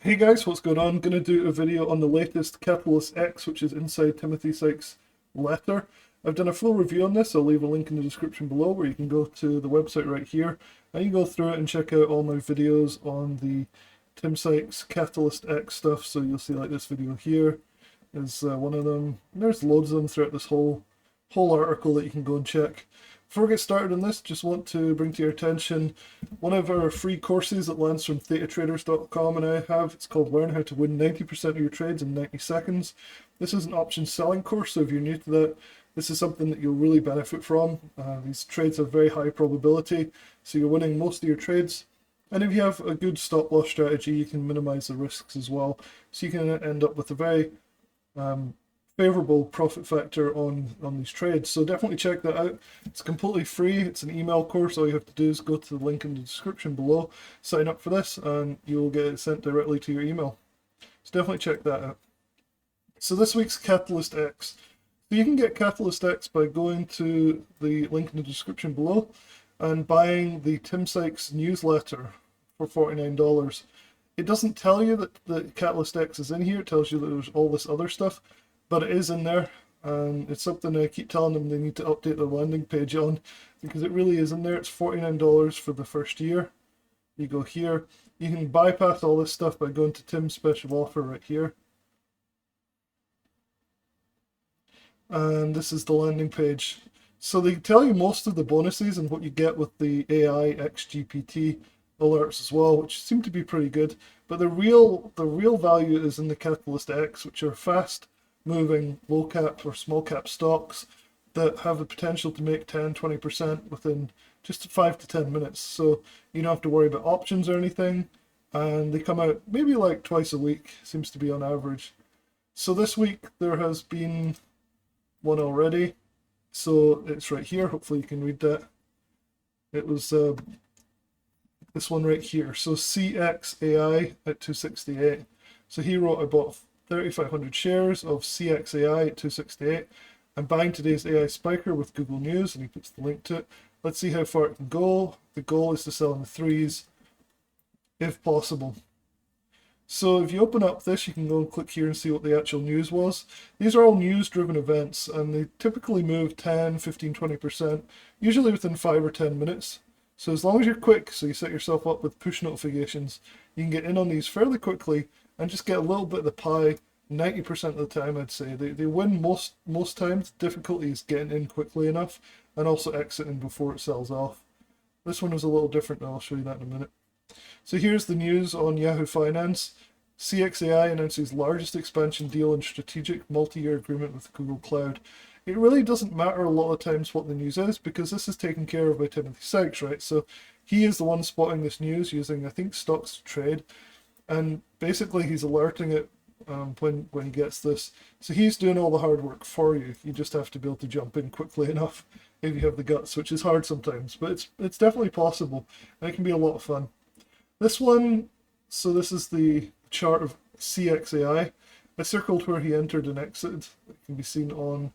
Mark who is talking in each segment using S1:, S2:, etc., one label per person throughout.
S1: Hey guys, what's going on? Going to do a video on the latest CatalystX, which is inside Timothy Sykes' letter. I've done a full review on this. I'll leave a link in the description below where you can go to the website right here and you can go through it and check out all my videos on the Tim Sykes CatalystX stuff. So you'll see like this video here is one of them. And there's loads of them throughout this whole article that you can go and check. Before we get started on this, just want to bring to your attention one of our free courses that lands from thetatraders.com, and I have. It's called Learn How to Win 90% of Your Trades in 90 Seconds. This is an option selling course, so if you're new to that, this is something that you'll really benefit from. These trades have very high probability, so you're winning most of your trades. And if you have a good stop loss strategy, you can minimize the risks as well. So you can end up with a very favorable profit factor on these trades. So definitely check that out. It's completely free. It's an email course. All you have to do is go to the link in the description below, sign up for this, and you'll get it sent directly to your email. So definitely check that out. So this week's CatalystX. So you can get CatalystX by going to the link in the description below and buying the Tim Sykes newsletter for $49. It doesn't tell you that the CatalystX is in here. It tells you that there's all this other stuff, but it is in there, and it's something I keep telling them they need to update their landing page on, because it really is in there. It's $49 for the first year. You go here. You can bypass all this stuff by going to Tim's special offer right here. And this is the landing page. So they tell you most of the bonuses and what you get with the AI XGPT alerts as well, which seem to be pretty good. But the real value is in the CatalystX, which are fast moving low cap or small cap stocks that have the potential to make 10-20% within just 5 to 10 minutes. So you don't have to worry about options or anything, and they come out maybe like twice a week, seems to be on average. So this week there has been one already, so it's right here. Hopefully you can read that. It was this one right here. So CXAI at 268. So he wrote, I bought 3,500 shares of CXAI at 268. I'm buying today's AI spiker with Google News, and he puts the link to it. Let's see how far it can go. The goal is to sell in the threes, if possible. So if you open up this, you can go and click here and see what the actual news was. These are all news-driven events, and they typically move 10, 15, 20%, usually within 5 or 10 minutes. So as long as you're quick, so you set yourself up with push notifications, you can get in on these fairly quickly and just get a little bit of the pie 90% of the time, I'd say. They win most times. Difficulty is getting in quickly enough and also exiting before it sells off. This one was a little different, and I'll show you that in a minute. So here's the news on Yahoo Finance. CXAI announces largest expansion deal in strategic multi-year agreement with Google Cloud. It really doesn't matter a lot of times what the news is, because this is taken care of by Timothy Sykes, right? So he is the one spotting this news using, I think, stocks to trade. And basically he's alerting it when he gets this. So he's doing all the hard work for you. You just have to be able to jump in quickly enough if you have the guts, which is hard sometimes, but it's definitely possible, and it can be a lot of fun. This one, so this is the chart of CXAI. I circled where he entered and exited. It can be seen on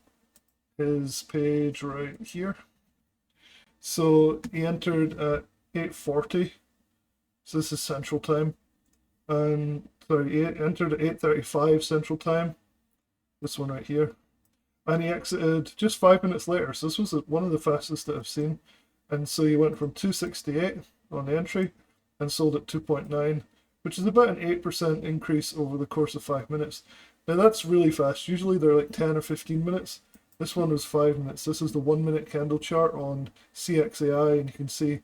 S1: his page right here. So he entered at 8:40. So this is Central Time. And sorry, he entered at 8:35 Central Time. This one right here. And he exited just 5 minutes later. So this was one of the fastest that I've seen. And so he went from 268 on the entry and sold at 2.9, which is about an 8% increase over the course of 5 minutes. Now that's really fast. Usually they're like 10 or 15 minutes. This one was 5 minutes. This is the 1 minute candle chart on CXAI, and you can see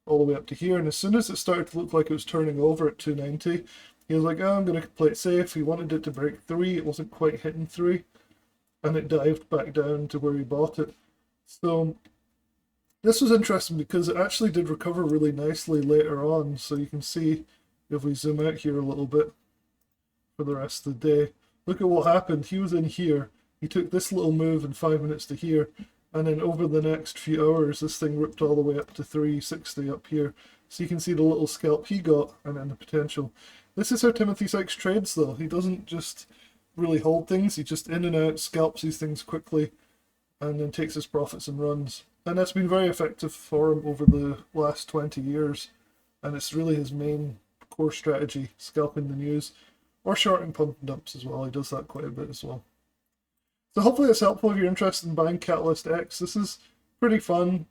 S1: all the way up to here. And as soon as it started to look like it was turning over at 290, he was like, oh, I'm going to play it safe. He wanted it to break 3. It wasn't quite hitting 3, and it dived back down to where he bought it. So this was interesting because it actually did recover really nicely later on. So you can see, if we zoom out here a little bit for the rest of the day, look at what happened. He was in here. He took this little move in 5 minutes to here, and then over the next few hours, this thing ripped all the way up to 360 up here. So you can see the little scalp he got, and then the potential. This is how Timothy Sykes trades, though. He doesn't just really hold things. He just in and out scalps these things quickly, and then takes his profits and runs. And that's been very effective for him over the last 20 years. And it's really his main core strategy, scalping the news, or shorting pump and dumps as well. He does that quite a bit as well. So hopefully it's helpful if you're interested in buying CatalystX. This is pretty fun.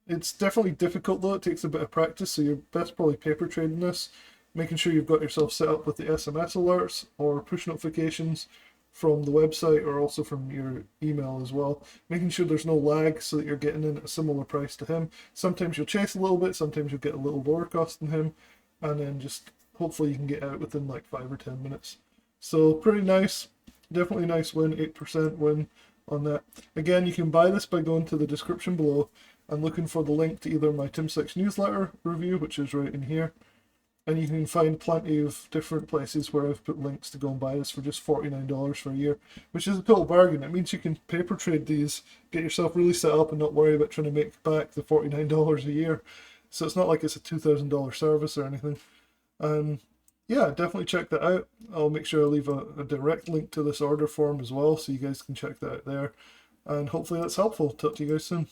S1: It's definitely difficult though, it takes a bit of practice, so you're best probably paper trading this, making sure you've got yourself set up with the SMS alerts or push notifications from the website or also from your email as well, making sure there's no lag so that you're getting in at a similar price to him. Sometimes you'll chase a little bit, sometimes you'll get a little lower cost than him, and then just hopefully you can get out within like 5 or 10 minutes. So pretty nice, definitely nice win, 8% win on that. Again, you can buy this by going to the description below and looking for the link to either my Tim Sykes newsletter review, which is right in here, and you can find plenty of different places where I've put links to go and buy this for just $49 for a year, which is a total bargain. It means you can paper trade these, get yourself really set up and not worry about trying to make back the $49 a year. So it's not like it's a $2,000 service or anything. Yeah, definitely check that out. I'll make sure I leave a direct link to this order form as well, so you guys can check that out there. And hopefully that's helpful. Talk to you guys soon.